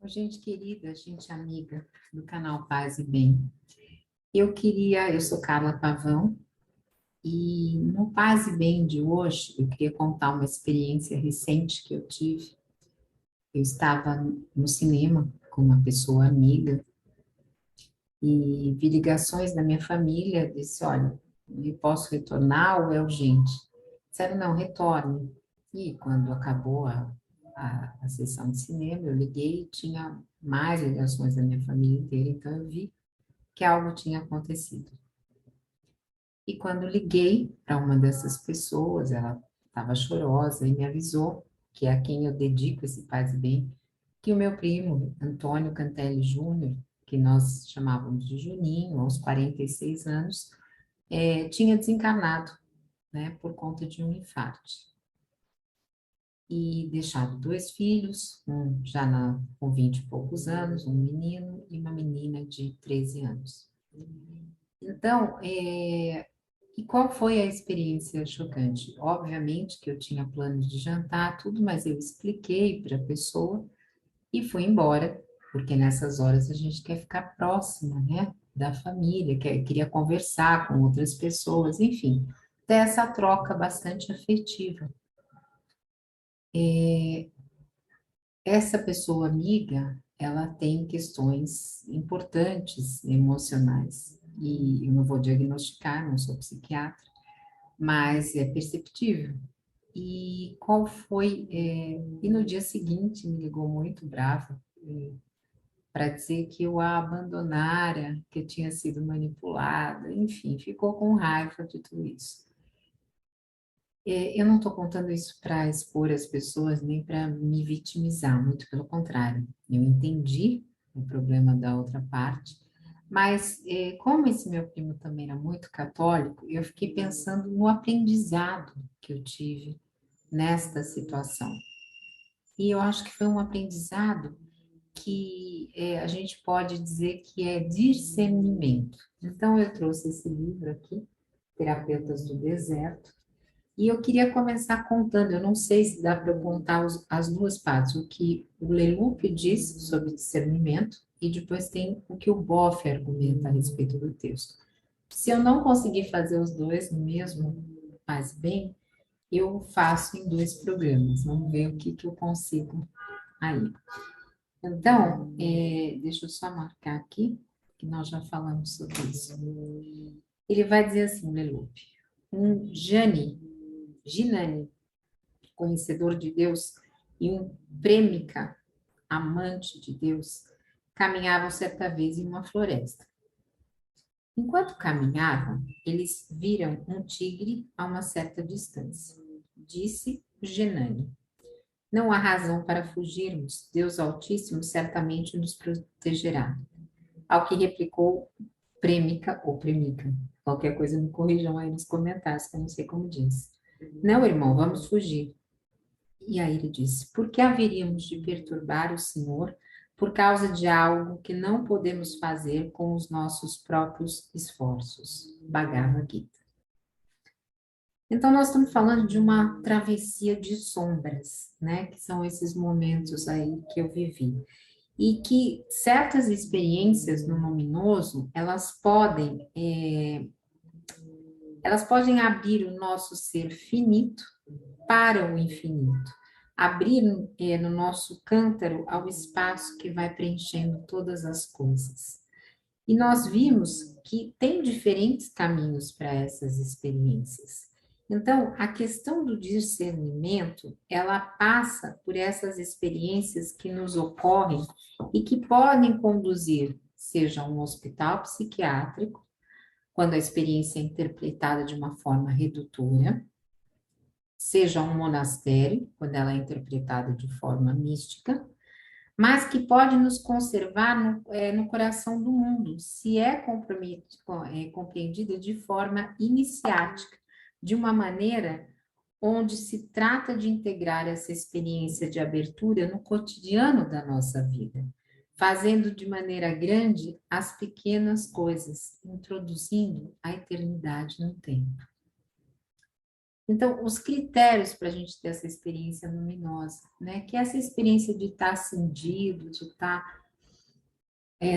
Ô, gente querida, gente amiga do canal Paz e Bem. Eu sou Carla Pavão e no Paz e Bem de hoje eu queria contar uma experiência recente que eu tive. Eu estava no cinema com uma pessoa amiga e vi ligações da minha família, disse, olha, eu posso retornar ou é urgente? Disseram, não, retorne. E quando acabou a sessão de cinema, eu liguei e tinha mais ligações da minha família inteira, então eu vi que algo tinha acontecido. E quando liguei para uma dessas pessoas, ela estava chorosa e me avisou, que é a quem eu dedico esse Paz e Bem, que o meu primo, Antônio Cantelli Júnior, que nós chamávamos de Juninho, aos 46 anos, tinha desencarnado, né, por conta de um infarto. E deixado dois filhos, um já com 20 e poucos anos, um menino e uma menina de 13 anos. Então, e qual foi a experiência chocante? Obviamente que eu tinha planos de jantar, tudo, mas eu expliquei para a pessoa e fui embora, porque nessas horas a gente quer ficar próxima, né, da família, queria conversar com outras pessoas, enfim, ter essa troca bastante afetiva. Essa pessoa amiga, ela tem questões importantes emocionais, e eu não vou diagnosticar, não sou psiquiatra, mas é perceptível. E qual foi? E no dia seguinte me ligou muito brava para dizer que eu a abandonara, que eu tinha sido manipulada, enfim, ficou com raiva de tudo isso. Eu não estou contando isso para expor as pessoas nem para me vitimizar, muito pelo contrário. Eu entendi o problema da outra parte, mas como esse meu primo também era muito católico, eu fiquei pensando no aprendizado que eu tive nesta situação. E eu acho que foi um aprendizado que a gente pode dizer que é discernimento. Então, eu trouxe esse livro aqui, Terapeutas do Deserto, e eu queria começar contando, eu não sei se dá para eu contar as duas partes, o que o Leloup diz sobre discernimento, e depois tem o que o Boff argumenta a respeito do texto. Se eu não conseguir fazer os dois no mesmo, faz bem, eu faço em dois programas. Vamos ver o que, que eu consigo aí. Então, deixa eu só marcar aqui, que nós já falamos sobre isso. Ele vai dizer assim, Leloup, um Ginani, conhecedor de Deus, e um Prêmica, amante de Deus, caminhavam certa vez em uma floresta. Enquanto caminhavam, eles viram um tigre a uma certa distância. Disse Genani: não há razão para fugirmos, Deus Altíssimo certamente nos protegerá. Ao que replicou Prêmica ou Premica. Qualquer coisa me corrijam aí nos comentários, que eu não sei como diz. Não, irmão, vamos fugir. E aí ele disse: por que haveríamos de perturbar o Senhor por causa de algo que não podemos fazer com os nossos próprios esforços? Bhagavad Gita. Então, nós estamos falando de uma travessia de sombras, né? Que são esses momentos aí que eu vivi. E que certas experiências no luminoso, elas podem abrir o nosso ser finito para o infinito. Abrir no nosso cântaro ao espaço que vai preenchendo todas as coisas. E nós vimos que tem diferentes caminhos para essas experiências. Então, a questão do discernimento, ela passa por essas experiências que nos ocorrem e que podem conduzir, seja a um hospital psiquiátrico, quando a experiência é interpretada de uma forma redutora, seja um monastério, quando ela é interpretada de forma mística, mas que pode nos conservar no coração do mundo, se compreendida de forma iniciática, de uma maneira onde se trata de integrar essa experiência de abertura no cotidiano da nossa vida, fazendo de maneira grande as pequenas coisas, introduzindo a eternidade no tempo. Então, os critérios para a gente ter essa experiência luminosa, né? Que é essa experiência de estar acendido, de estar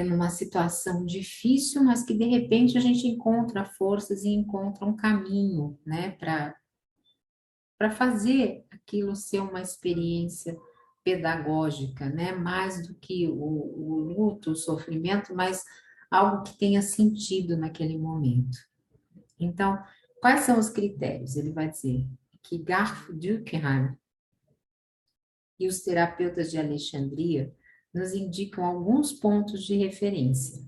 numa situação difícil, mas que de repente a gente encontra forças e encontra um caminho, né? Para fazer aquilo ser uma experiência pedagógica, né? Mais do que o luto, o sofrimento, mas algo que tenha sentido naquele momento. Então, quais são os critérios? Ele vai dizer que Garf Durkheim e os terapeutas de Alexandria nos indicam alguns pontos de referência.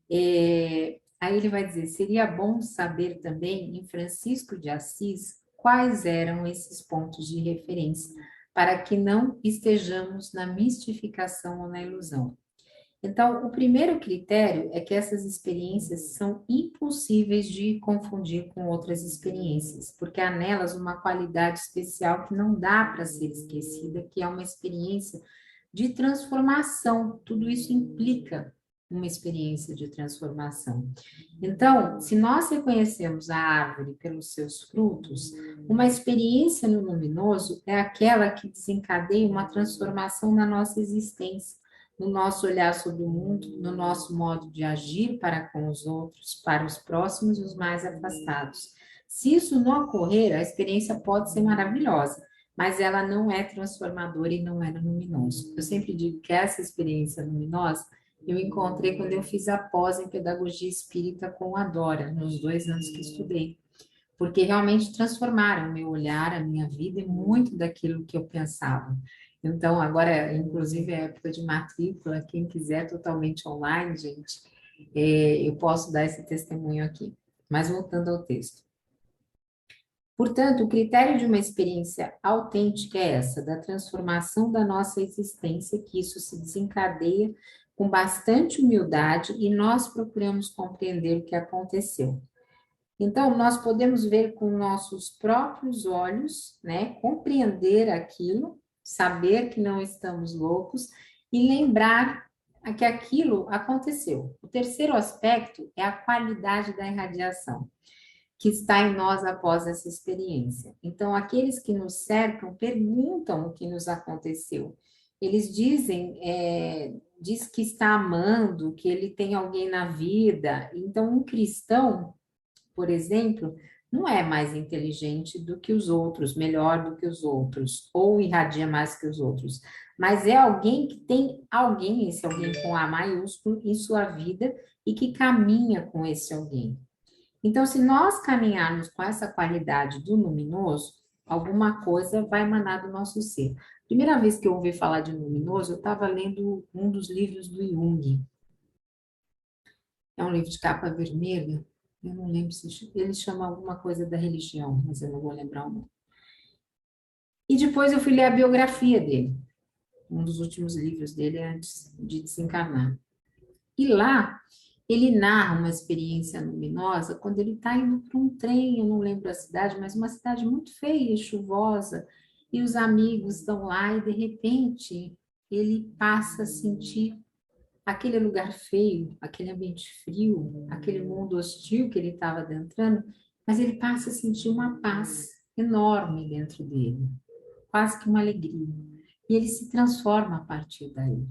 Aí ele vai dizer, seria bom saber também, em Francisco de Assis, quais eram esses pontos de referência, para que não estejamos na mistificação ou na ilusão. Então, o primeiro critério é que essas experiências são impossíveis de confundir com outras experiências, porque há nelas uma qualidade especial que não dá para ser esquecida, que é uma experiência de transformação. Tudo isso implica uma experiência de transformação. Então, se nós reconhecemos a árvore pelos seus frutos, uma experiência no luminoso é aquela que desencadeia uma transformação na nossa existência, no nosso olhar sobre o mundo, no nosso modo de agir para com os outros, para os próximos e os mais afastados. Se isso não ocorrer, a experiência pode ser maravilhosa, mas ela não é transformadora e não é luminosa. Eu sempre digo que essa experiência luminosa eu encontrei quando eu fiz a pós em pedagogia espírita com a Dora, nos 2 anos que estudei, porque realmente transformaram o meu olhar, a minha vida e muito daquilo que eu pensava. Então, agora, inclusive, é época de matrícula, quem quiser totalmente online, gente, eu posso dar esse testemunho aqui. Mas voltando ao texto. Portanto, o critério de uma experiência autêntica é essa, da transformação da nossa existência, que isso se desencadeia com bastante humildade e nós procuramos compreender o que aconteceu. Então, nós podemos ver com nossos próprios olhos, né, compreender aquilo, saber que não estamos loucos e lembrar que aquilo aconteceu. O terceiro aspecto é a qualidade da irradiação que está em nós após essa experiência. Então, aqueles que nos cercam perguntam o que nos aconteceu. Eles dizem, diz que está amando, que ele tem alguém na vida. Então, um cristão, por exemplo, não é mais inteligente do que os outros, melhor do que os outros, ou irradia mais que os outros, mas é alguém que tem alguém, esse alguém com A maiúsculo, em sua vida e que caminha com esse alguém. Então, se nós caminharmos com essa qualidade do luminoso, alguma coisa vai emanar do nosso ser. Primeira vez que eu ouvi falar de luminoso, eu estava lendo um dos livros do Jung. É um livro de capa vermelha. Eu não lembro se ele chama alguma coisa da religião, mas eu não vou lembrar o nome. E depois eu fui ler a biografia dele, um dos últimos livros dele antes de desencarnar. E lá ele narra uma experiência luminosa quando ele está indo para um trem, eu não lembro a cidade, mas uma cidade muito feia, chuvosa, e os amigos estão lá e de repente ele passa a sentir aquele lugar feio, aquele ambiente frio, aquele mundo hostil que ele estava adentrando, mas ele passa a sentir uma paz enorme dentro dele, quase que uma alegria. E ele se transforma a partir daí.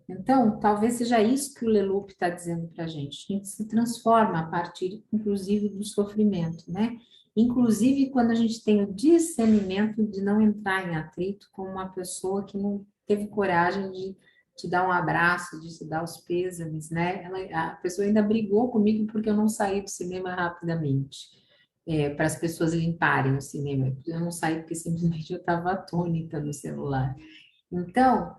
Então, talvez seja isso que o Leloup está dizendo para a gente. A gente se transforma a partir, inclusive, do sofrimento, né? Inclusive, quando a gente tem o discernimento de não entrar em atrito com uma pessoa que não teve coragem de te dar um abraço, de te dar os pêsames, né? A pessoa ainda brigou comigo porque eu não saí do cinema rapidamente, para as pessoas limparem o cinema. Eu não saí porque simplesmente eu estava atônita no celular. Então,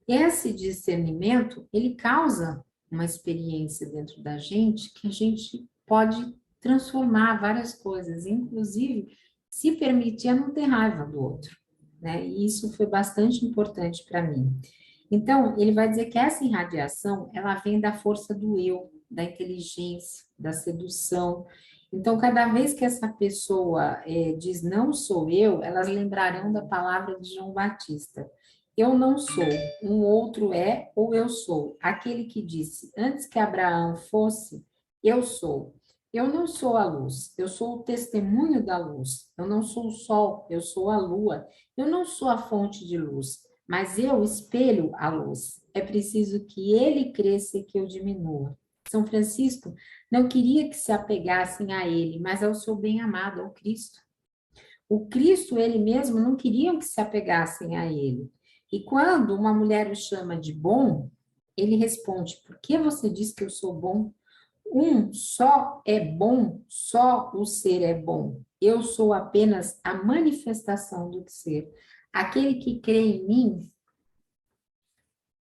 esse discernimento, ele causa uma experiência dentro da gente que a gente pode transformar várias coisas, inclusive se permitir a não ter raiva do outro, né? E isso foi bastante importante para mim. Então, ele vai dizer que essa irradiação, ela vem da força do eu, da inteligência, da sedução. Então, cada vez que essa pessoa diz não sou eu, elas lembrarão da palavra de João Batista. Eu não sou, um outro é ou eu sou. Aquele que disse, antes que Abraão fosse, eu sou. Eu não sou a luz, eu sou o testemunho da luz. Eu não sou o sol, eu sou a lua. Eu não sou a fonte de luz, mas eu espelho a luz. É preciso que ele cresça e que eu diminua. São Francisco não queria que se apegassem a ele, mas ao seu bem-amado, ao Cristo. O Cristo, ele mesmo, não queriam que se apegassem a ele. E quando uma mulher o chama de bom, ele responde: por que você diz que eu sou bom? Um só é bom, só o ser é bom. Eu sou apenas a manifestação do ser. Aquele que crê em mim,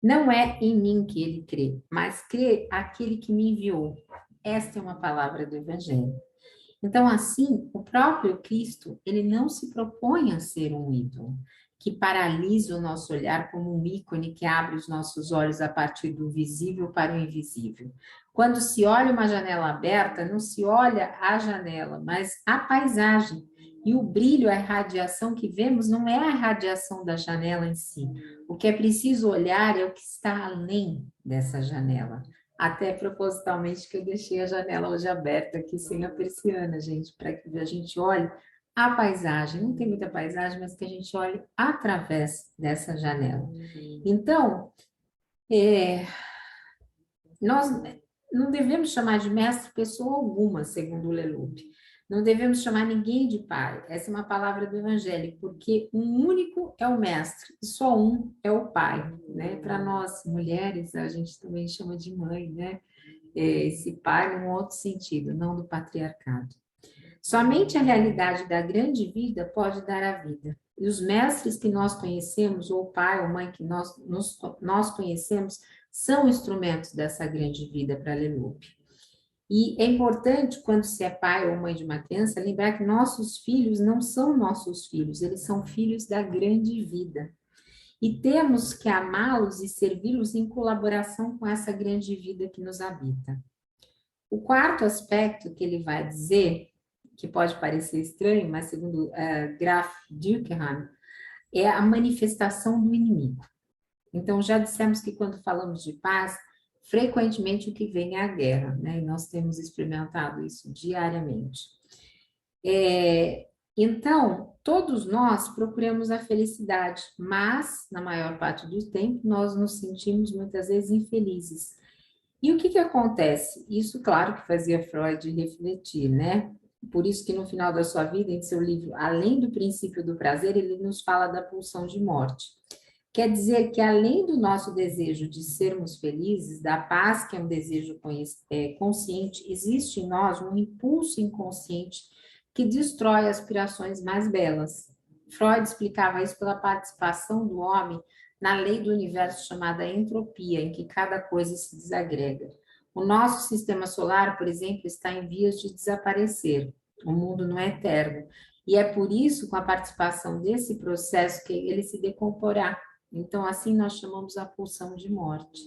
não é em mim que ele crê, mas crê aquele que me enviou. Esta é uma palavra do Evangelho. Então, assim, o próprio Cristo, ele não se propõe a ser um ídolo, que paralisa o nosso olhar como um ícone que abre os nossos olhos a partir do visível para o invisível. Quando se olha uma janela aberta, não se olha a janela, mas a paisagem. E o brilho, a radiação que vemos, não é a radiação da janela em si. O que é preciso olhar é o que está além dessa janela. Até propositalmente que eu deixei a janela hoje aberta aqui sem a persiana, gente, para que a gente olhe a paisagem. Não tem muita paisagem, mas que a gente olhe através dessa janela. Então, é, nós não devemos chamar de mestre pessoa alguma, segundo o Leloup. Não devemos chamar ninguém de pai. Essa é uma palavra do Evangelho, porque um único é o mestre, e só um é o pai, né? Para nós mulheres, a gente também chama de mãe, né? Esse pai num outro sentido, não do patriarcado. Somente a realidade da grande vida pode dar a vida. E os mestres que nós conhecemos, ou pai ou mãe que nós conhecemos, são instrumentos dessa grande vida para Leloup. E é importante, quando se é pai ou mãe de uma criança, lembrar que nossos filhos não são nossos filhos, eles são filhos da grande vida. E temos que amá-los e servi-los em colaboração com essa grande vida que nos habita. O quarto aspecto que ele vai dizer, que pode parecer estranho, mas segundo Graf Durkheim, é a manifestação do inimigo. Então, já dissemos que quando falamos de paz, frequentemente o que vem é a guerra, né? E nós temos experimentado isso diariamente. Então, todos nós procuramos a felicidade, mas, na maior parte do tempo, nós nos sentimos muitas vezes infelizes. E o que acontece? Isso, claro, que fazia Freud refletir, né? Por isso que no final da sua vida, em seu livro Além do Princípio do Prazer, ele nos fala da pulsão de morte. Quer dizer que além do nosso desejo de sermos felizes, da paz, que é um desejo consciente, existe em nós um impulso inconsciente que destrói aspirações mais belas. Freud explicava isso pela participação do homem na lei do universo chamada entropia, em que cada coisa se desagrega. O nosso sistema solar, por exemplo, está em vias de desaparecer. O mundo não é eterno. E é por isso, com a participação desse processo, que ele se decomporá. Então, assim nós chamamos a pulsão de morte.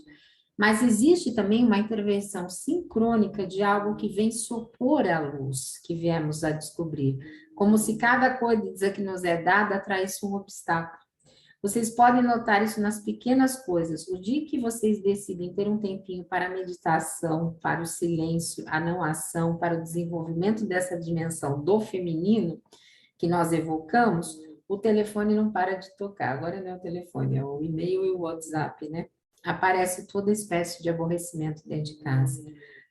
Mas existe também uma intervenção sincrônica de algo que vem supor a luz que viemos a descobrir, como se cada coisa que nos é dada atraísse um obstáculo. Vocês podem notar isso nas pequenas coisas. O dia que vocês decidem ter um tempinho para a meditação, para o silêncio, a não ação, para o desenvolvimento dessa dimensão do feminino que nós evocamos, o telefone não para de tocar. Agora não é o telefone, é o e-mail e o WhatsApp, né? Aparece toda espécie de aborrecimento dentro de casa.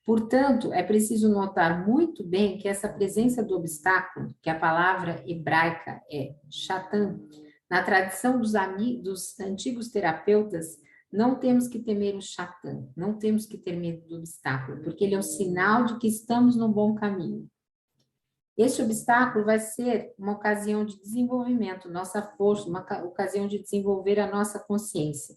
Portanto, é preciso notar muito bem que essa presença do obstáculo, que a palavra hebraica é shatan, na tradição dos antigos terapeutas, não temos que temer o shatan, não temos que ter medo do obstáculo, porque ele é o sinal de que estamos no bom caminho. Este obstáculo vai ser uma ocasião de desenvolvimento, nossa força, uma ocasião de desenvolver a nossa consciência.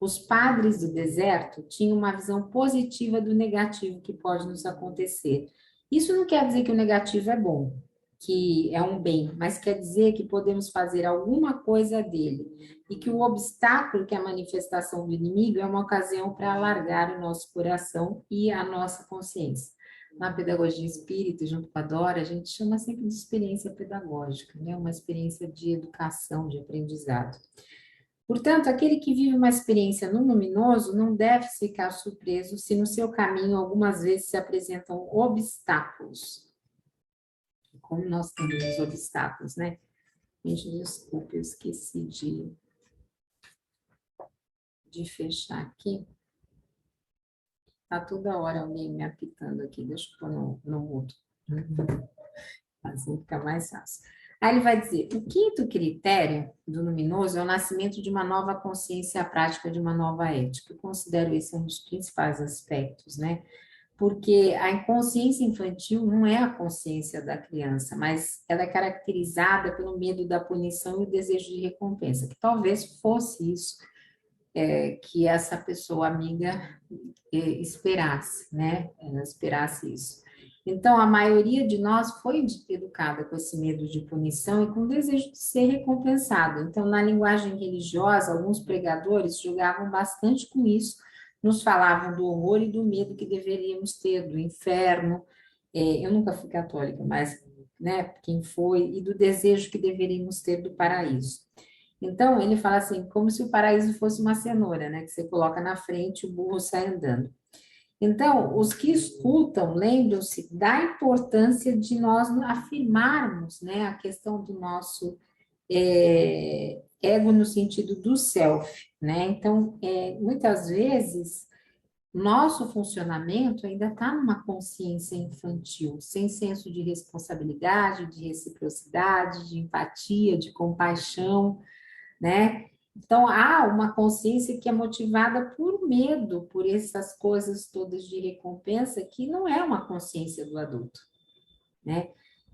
Os padres do deserto tinham uma visão positiva do negativo que pode nos acontecer. Isso não quer dizer que o negativo é bom, que é um bem, mas quer dizer que podemos fazer alguma coisa dele e que o obstáculo, que é a manifestação do inimigo, é uma ocasião para alargar o nosso coração e a nossa consciência. Na pedagogia espírita, junto com a Dora, a gente chama sempre de experiência pedagógica, né? Uma experiência de educação, de aprendizado. Portanto, aquele que vive uma experiência no luminoso não deve ficar surpreso se no seu caminho algumas vezes se apresentam obstáculos. Como nós temos os obstáculos, né? Gente, desculpe, eu esqueci de fechar aqui. Tá toda hora alguém me apitando aqui, deixa eu pôr no mudo. Assim fica mais fácil. Aí ele vai dizer: o quinto critério do luminoso é o nascimento de uma nova consciência e a prática de uma nova ética. Eu considero esse um dos principais aspectos, né? Porque a inconsciência infantil não é a consciência da criança, mas ela é caracterizada pelo medo da punição e o desejo de recompensa, que talvez fosse isso que essa pessoa amiga esperasse, né? Ela esperasse isso. Então, a maioria de nós foi educada com esse medo de punição e com o desejo de ser recompensado. Então, na linguagem religiosa, alguns pregadores jogavam bastante com isso, nos falavam do horror e do medo que deveríamos ter, do inferno. Eu nunca fui católica, mas, né, quem foi, e do desejo que deveríamos ter do paraíso. Então, ele fala assim, como se o paraíso fosse uma cenoura, né, que você coloca na frente e o burro sai andando. Então, os que escutam, lembram-se da importância de nós afirmarmos, né, a questão do nosso ego no sentido do self, né? Então, muitas vezes, nosso funcionamento ainda está numa consciência infantil, sem senso de responsabilidade, de reciprocidade, de empatia, de compaixão, né? Então, há uma consciência que é motivada por medo, por essas coisas todas de recompensa, que não é uma consciência do adulto, né?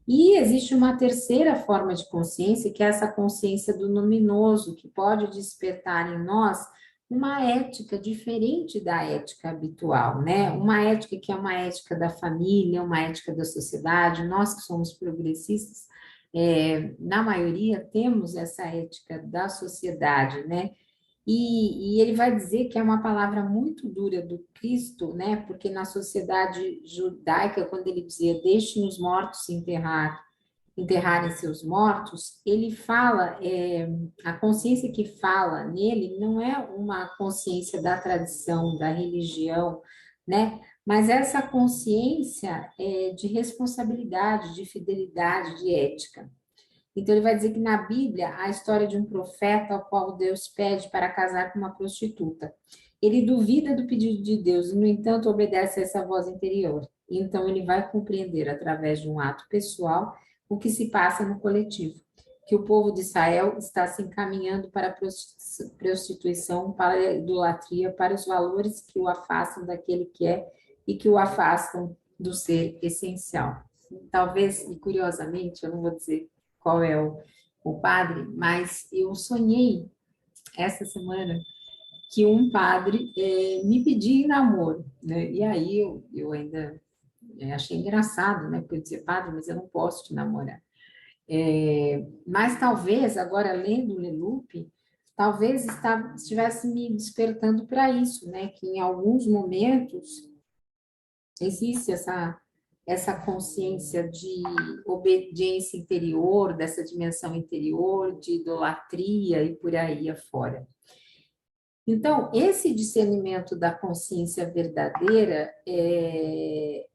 E existe uma terceira forma de consciência, que é essa consciência do luminoso, que pode despertar em nós uma ética diferente da ética habitual, né? Uma ética que é uma ética da família, uma ética da sociedade. Nós que somos progressistas, na maioria temos essa ética da sociedade, né? E ele vai dizer que é uma palavra muito dura do Cristo, né? Porque na sociedade judaica, quando ele dizia deixem os mortos enterrarem seus mortos, ele fala, a consciência que fala nele não é uma consciência da tradição, da religião, né? Mas essa consciência de responsabilidade, de fidelidade, de ética. Então, ele vai dizer que na Bíblia, a história de um profeta ao qual Deus pede para casar com uma prostituta. Ele duvida do pedido de Deus e, no entanto, obedece a essa voz interior. Então, ele vai compreender, através de um ato pessoal, o que se passa no coletivo. Que o povo de Israel está se encaminhando para a prostituição, para a idolatria, para os valores que o afastam daquele que é e que o afastam do ser essencial. Talvez, e curiosamente, eu não vou dizer qual é o padre, mas eu sonhei essa semana que um padre me pedia em namoro, né? E aí eu ainda achei engraçado, né? Porque eu dizia, padre, mas eu não posso te namorar. Mas talvez, agora lendo o Leloup, talvez estivesse me despertando para isso, né? Que em alguns momentos existe essa consciência de obediência interior, dessa dimensão interior, de idolatria e por aí afora. Então, esse discernimento da consciência verdadeira é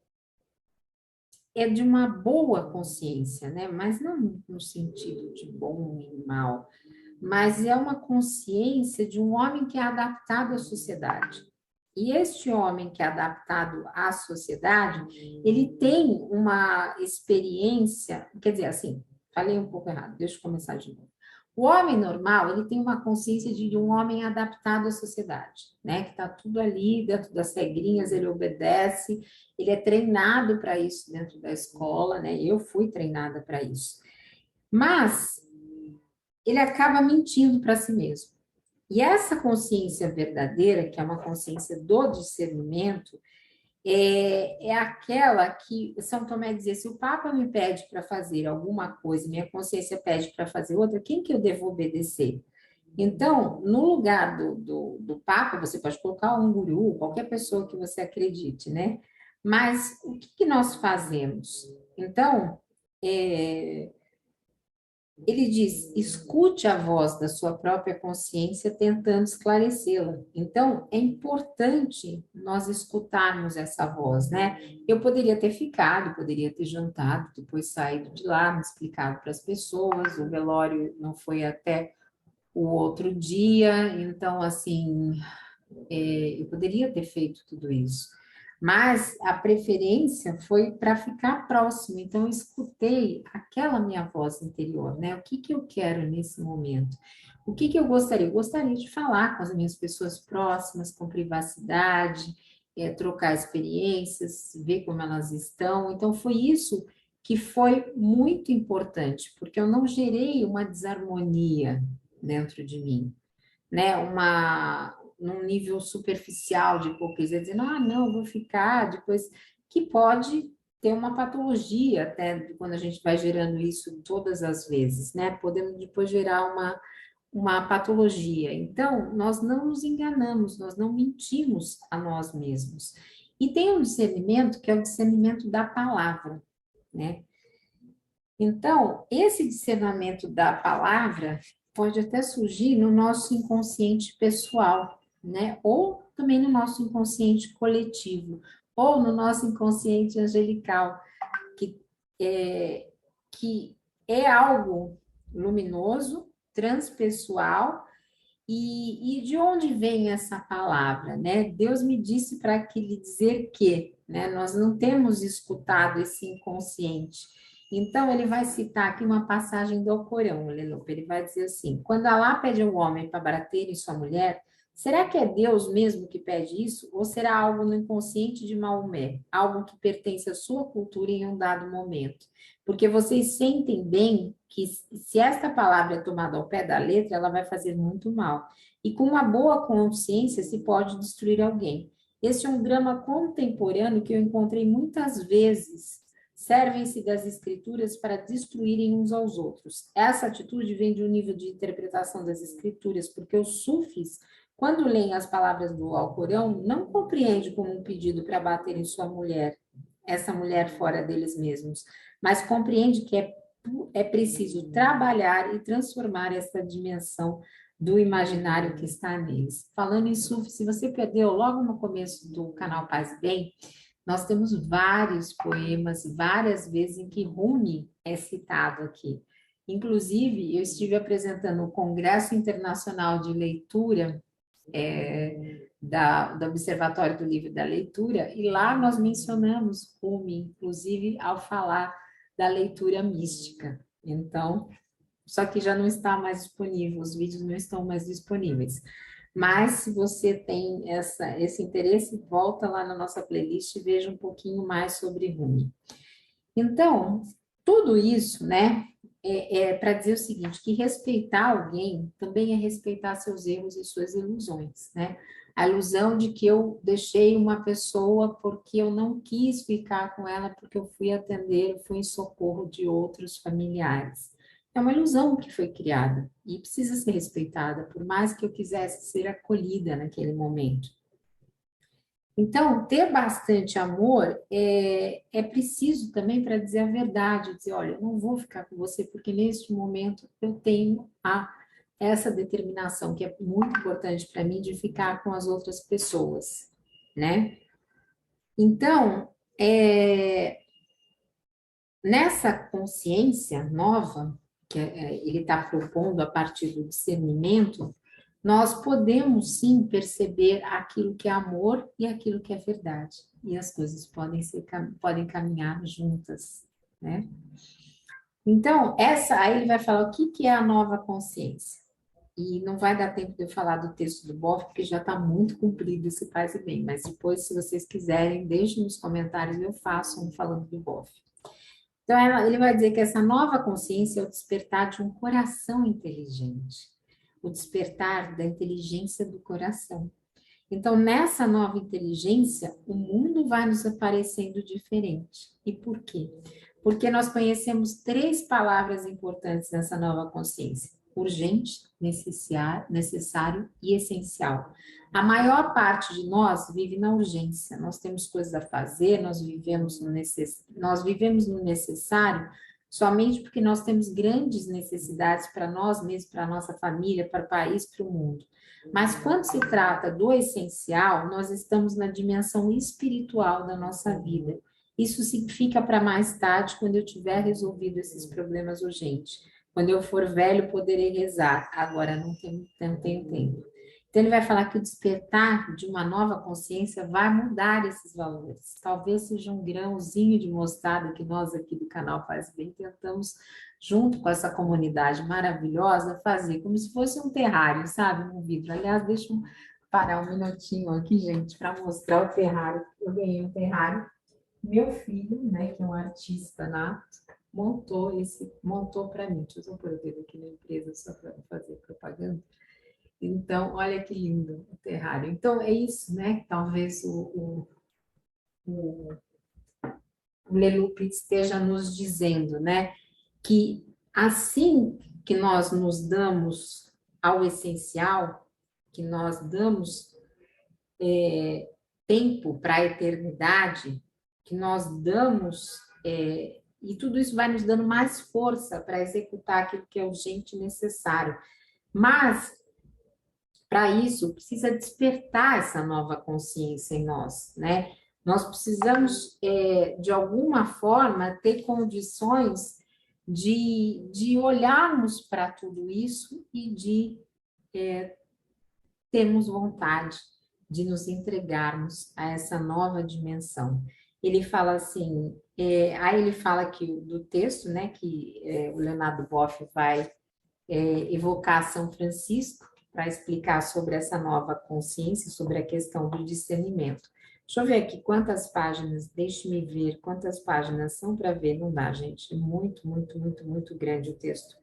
de uma boa consciência, né? Mas não no sentido de bom e mal, mas é uma consciência de um homem que é adaptado à sociedade. E este homem que é adaptado à sociedade, ele tem uma experiência, quer dizer, assim, falei um pouco errado, deixa eu começar de novo. O homem normal, ele tem uma consciência de um homem adaptado à sociedade, né? Que está tudo ali dentro das regrinhas, ele obedece, ele é treinado para isso dentro da escola, né? Eu fui treinada para isso. Mas ele acaba mentindo para si mesmo. E essa consciência verdadeira, que é uma consciência do discernimento, é aquela que São Tomé dizia: se o Papa me pede para fazer alguma coisa, minha consciência pede para fazer outra, quem que eu devo obedecer? Então, no lugar do Papa, você pode colocar um guru, qualquer pessoa que você acredite, né? Mas o que nós fazemos? Então, Ele diz: escute a voz da sua própria consciência tentando esclarecê-la. Então, é importante nós escutarmos essa voz, né? Eu poderia ter ficado, poderia ter jantado, depois saído de lá, me explicado para as pessoas. O velório não foi até o outro dia, então, assim, eu poderia ter feito tudo isso, mas a preferência foi para ficar próximo. Então, eu escutei aquela minha voz interior, né? O que que eu quero nesse momento? O que que eu gostaria? Eu gostaria de falar com as minhas pessoas próximas, com privacidade, trocar experiências, ver como elas estão. Então, foi isso que foi muito importante, porque eu não gerei uma desarmonia dentro de mim, né, num nível superficial de hipocrisia, dizendo, ah, não, vou ficar, depois, que pode ter uma patologia, até quando a gente vai gerando isso todas as vezes, né, podemos depois gerar uma patologia. Então, nós não nos enganamos, nós não mentimos a nós mesmos. E tem um discernimento que é o discernimento da palavra, né? Então, esse discernimento da palavra pode até surgir no nosso inconsciente pessoal, né? Ou também no nosso inconsciente coletivo, ou no nosso inconsciente angelical, que é, que é algo luminoso, transpessoal. E de onde vem essa palavra, né? Deus me disse para que lhe dizer que, né? Nós não temos escutado esse inconsciente. Então, ele vai citar aqui uma passagem do Alcorão, Lenupe. Ele vai dizer assim: quando Alá pede ao homem para bater em sua mulher, será que é Deus mesmo que pede isso? Ou será algo no inconsciente de Maomé, algo que pertence à sua cultura em um dado momento? Porque vocês sentem bem que se esta palavra é tomada ao pé da letra, ela vai fazer muito mal. E com uma boa consciência se pode destruir alguém. Este é um drama contemporâneo que eu encontrei muitas vezes. Servem-se das escrituras para destruírem uns aos outros. Essa atitude vem de um nível de interpretação das escrituras, porque os sufis, quando leem as palavras do Alcorão, não compreendem como um pedido para bater em sua mulher, essa mulher fora deles mesmos, mas compreende que é preciso trabalhar e transformar essa dimensão do imaginário que está neles. Falando em Sufi, se você perdeu logo no começo do canal Paz e Bem, nós temos vários poemas, várias vezes em que Rumi é citado aqui. Inclusive, eu estive apresentando o Congresso Internacional de Leitura do Observatório do Livro e da Leitura, e lá nós mencionamos Rumi, inclusive ao falar da leitura mística. Então, só que já não está mais disponível, os vídeos não estão mais disponíveis. Mas se você tem esse interesse, volta lá na nossa playlist e veja um pouquinho mais sobre Rumi. Então, tudo isso, né, é para dizer o seguinte, que respeitar alguém também é respeitar seus erros e suas ilusões, né? A ilusão de que eu deixei uma pessoa porque eu não quis ficar com ela, porque eu fui atender, eu fui em socorro de outros familiares. É uma ilusão que foi criada e precisa ser respeitada, por mais que eu quisesse ser acolhida naquele momento. Então, ter bastante amor é preciso também para dizer a verdade, dizer, olha, eu não vou ficar com você porque neste momento eu tenho essa determinação que é muito importante para mim de ficar com as outras pessoas, né? Então, nessa consciência nova que ele está propondo a partir do discernimento, nós podemos sim perceber aquilo que é amor e aquilo que é verdade. E as coisas podem caminhar juntas, né? Então, aí ele vai falar o que, que é a nova consciência. E não vai dar tempo de eu falar do texto do Boff, porque já está muito comprido esse Paz e Bem. Mas depois, se vocês quiserem, deixem nos comentários, eu faço um falando do Boff. Então, ele vai dizer que essa nova consciência é o despertar de um coração inteligente, o despertar da inteligência do coração. Então, nessa nova inteligência, o mundo vai nos aparecendo diferente. E por quê? Porque nós conhecemos três palavras importantes nessa nova consciência: urgente, necessário e essencial. A maior parte de nós vive na urgência. Nós temos coisas a fazer, nós vivemos no necessário, somente porque nós temos grandes necessidades para nós mesmos, para a nossa família, para o país, para o mundo. Mas quando se trata do essencial, nós estamos na dimensão espiritual da nossa vida. Isso fica para mais tarde, quando eu tiver resolvido esses problemas urgentes. Quando eu for velho, poderei rezar. Agora não tenho tempo. Então, ele vai falar que o despertar de uma nova consciência vai mudar esses valores. Talvez seja um grãozinho de mostarda que nós aqui do canal Faz Bem tentamos, junto com essa comunidade maravilhosa, fazer como se fosse um terrário, sabe? Um vidro. Aliás, deixa eu parar um minutinho aqui, gente, para mostrar o terrário. Eu ganhei um terrário. Meu filho, né, que é um artista nato, montou para mim. Deixa eu só pôr o dedo aqui na empresa só para fazer propaganda. Então, olha que lindo o terrário. Então, é isso, né? Talvez o, o Leloup esteja nos dizendo, né? Que assim que nós nos damos ao essencial, que nós damos tempo para a eternidade, que nós damos, e tudo isso vai nos dando mais força para executar aquilo que é urgente e necessário. Mas para isso, precisa despertar essa nova consciência em nós, né? Nós precisamos, de alguma forma, ter condições de olharmos para tudo isso e de termos vontade de nos entregarmos a essa nova dimensão. Ele fala assim, aí ele fala aqui do texto, né, que o Leonardo Boff vai evocar São Francisco para explicar sobre essa nova consciência, sobre a questão do discernimento. Deixa eu ver aqui quantas páginas, deixe-me ver quantas páginas são para ver, não dá, gente, é muito, muito, muito, muito grande o texto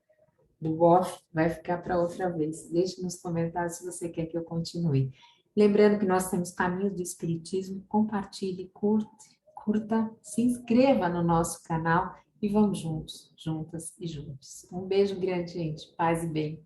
do Boff, vai ficar para outra vez. Deixe nos comentários se você quer que eu continue. Lembrando que nós temos Caminhos do Espiritismo, compartilhe, curta, se inscreva no nosso canal e vamos juntos, juntas e juntos. Um beijo grande, gente. Paz e bem.